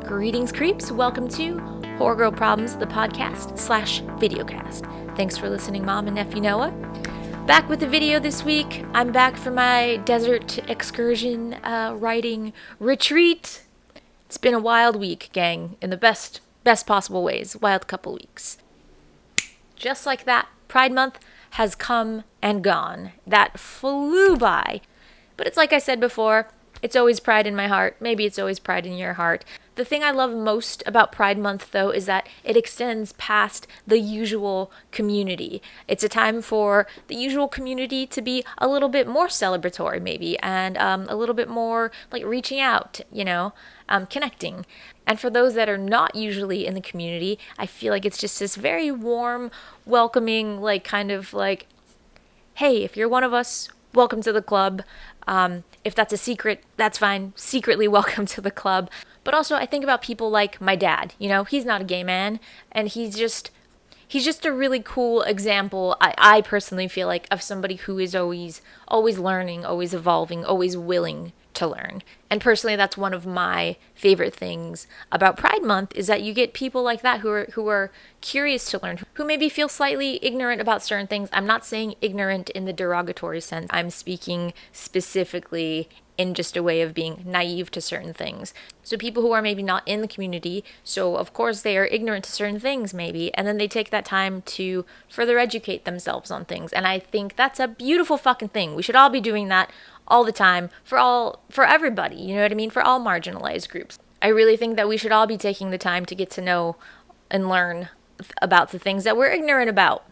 Greetings, creeps. Welcome to HorrorGirl Problems, the podcast / videocast. Thanks for listening, Mom and Nephew Noah. Back with the video this week. I'm back for my desert excursion writing retreat. It's been a wild week, gang, in the best possible ways. Wild couple weeks. Just like that, Pride Month has come and gone. That flew by. But it's like I said before, it's always pride in my heart. Maybe it's always pride in your heart. The thing I love most about Pride Month, though, is that it extends past the usual community. It's a time for the usual community to be a little bit more celebratory, maybe, and a little bit more like reaching out, connecting. And for those that are not usually in the community, I feel like it's just this very warm, welcoming, hey, if you're one of us, welcome to the club. If that's a secret, that's fine. Secretly welcome to the club. But also I think about people like my dad, he's not a gay man, and he's just a really cool example, I personally feel like, of somebody who is always learning, always evolving, always willing to learn. And personally, that's one of my favorite things about Pride Month, is that you get people like that who are curious to learn, who maybe feel slightly ignorant about certain things. I'm not saying ignorant in the derogatory sense. I'm speaking specifically in just a way of being naive to certain things. So people who are maybe not in the community, so of course they are ignorant to certain things maybe, and then they take that time to further educate themselves on things. And I think that's a beautiful fucking thing. We should all be doing that all the time for everybody, you know what I mean? For all marginalized groups. I really think that we should all be taking the time to get to know and learn about the things that we're ignorant about.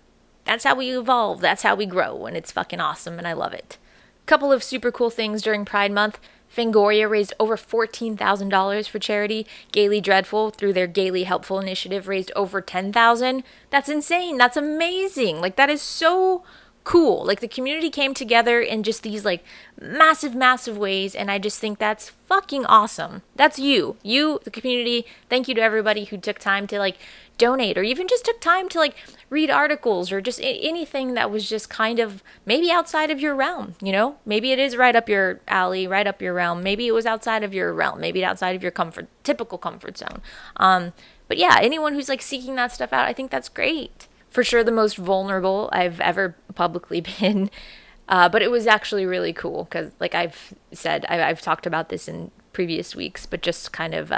That's how we evolve. That's how we grow, and it's fucking awesome, and I love it. Couple of super cool things during Pride Month. Fangoria raised over $14,000 for charity. Gaily Dreadful, through their Gaily Helpful initiative, raised over $10,000. That's insane. That's amazing. That is so cool. The community came together in just these massive ways, and I just think that's fucking awesome. That's you, the community. Thank you to everybody who took time to donate, or even just took time to read articles, or just anything that was just kind of maybe outside of your realm. Maybe it is right up your alley, right up your realm. Maybe it was outside of your realm, maybe outside of your typical comfort zone. But yeah, anyone who's seeking that stuff out, I think that's great. For sure the most vulnerable I've ever publicly been. But it was actually really cool because, I've said, I've talked about this in previous weeks, but just kind of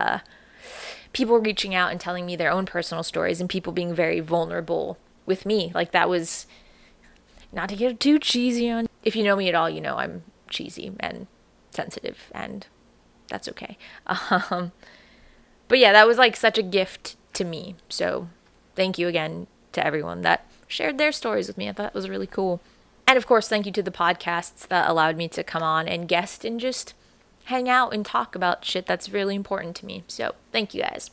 people reaching out and telling me their own personal stories, and people being very vulnerable with me. That was, not to get too cheesy on. If you know me at all, I'm cheesy and sensitive, and that's okay. But yeah, that was such a gift to me. So thank you again to everyone that shared their stories with me. I thought it was really cool. And of course, thank you to the podcasts that allowed me to come on and guest and just hang out and talk about shit that's really important to me. So thank you guys.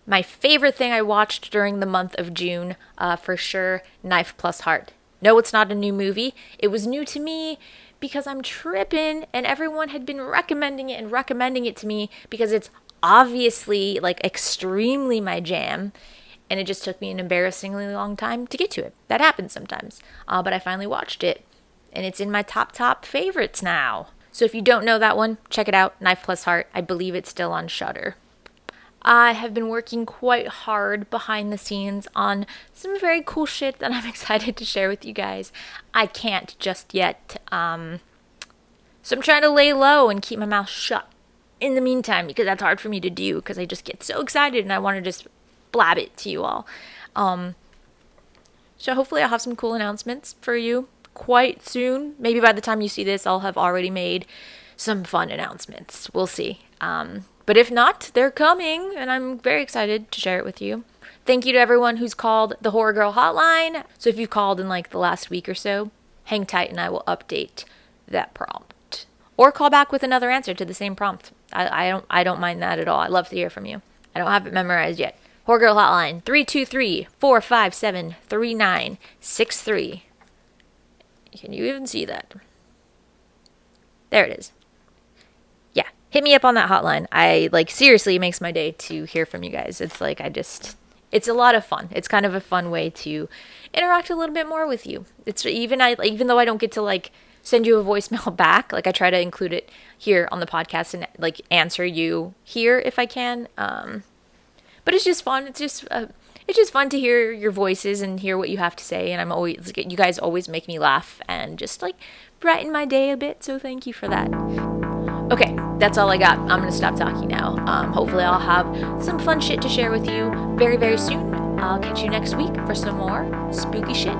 My favorite thing I watched during the month of June, for sure, Knife Plus Heart. No, it's not a new movie. It was new to me because I'm tripping, and everyone had been recommending it to me because it's obviously extremely my jam. And it just took me an embarrassingly long time to get to it. That happens sometimes. But I finally watched it. And it's in my top favorites now. So if you don't know that one, check it out. Knife Plus Heart. I believe it's still on Shudder. I have been working quite hard behind the scenes on some very cool shit that I'm excited to share with you guys. I can't just yet. So I'm trying to lay low and keep my mouth shut in the meantime, because that's hard for me to do, because I just get so excited and I want to just blab it to you all. So hopefully I'll have some cool announcements for you quite soon. Maybe by the time you see this, I'll have already made some fun announcements. We'll see. But if not, they're coming, and I'm very excited to share it with you. Thank you to everyone who's called the HorrorGirl Hotline. So if you've called in the last week or so, hang tight and I will update that prompt. Or call back with another answer to the same prompt. I don't mind that at all. I'd love to hear from you. I don't have it memorized yet. HorrorGirl Hotline, 323-457-3963. Can you even see that? There it is. Yeah, hit me up on that hotline. Seriously, it makes my day to hear from you guys. It's it's a lot of fun. It's kind of a fun way to interact a little bit more with you. It's even though I don't get to send you a voicemail back. Like I try to include it here on the podcast and like answer you here if I can. But it's just fun. It's just fun to hear your voices and hear what you have to say. And you guys always make me laugh and just like brighten my day a bit. So thank you for that. Okay, that's all I got. I'm going to stop talking now. Hopefully I'll have some fun shit to share with you very, very soon. I'll catch you next week for some more spooky shit.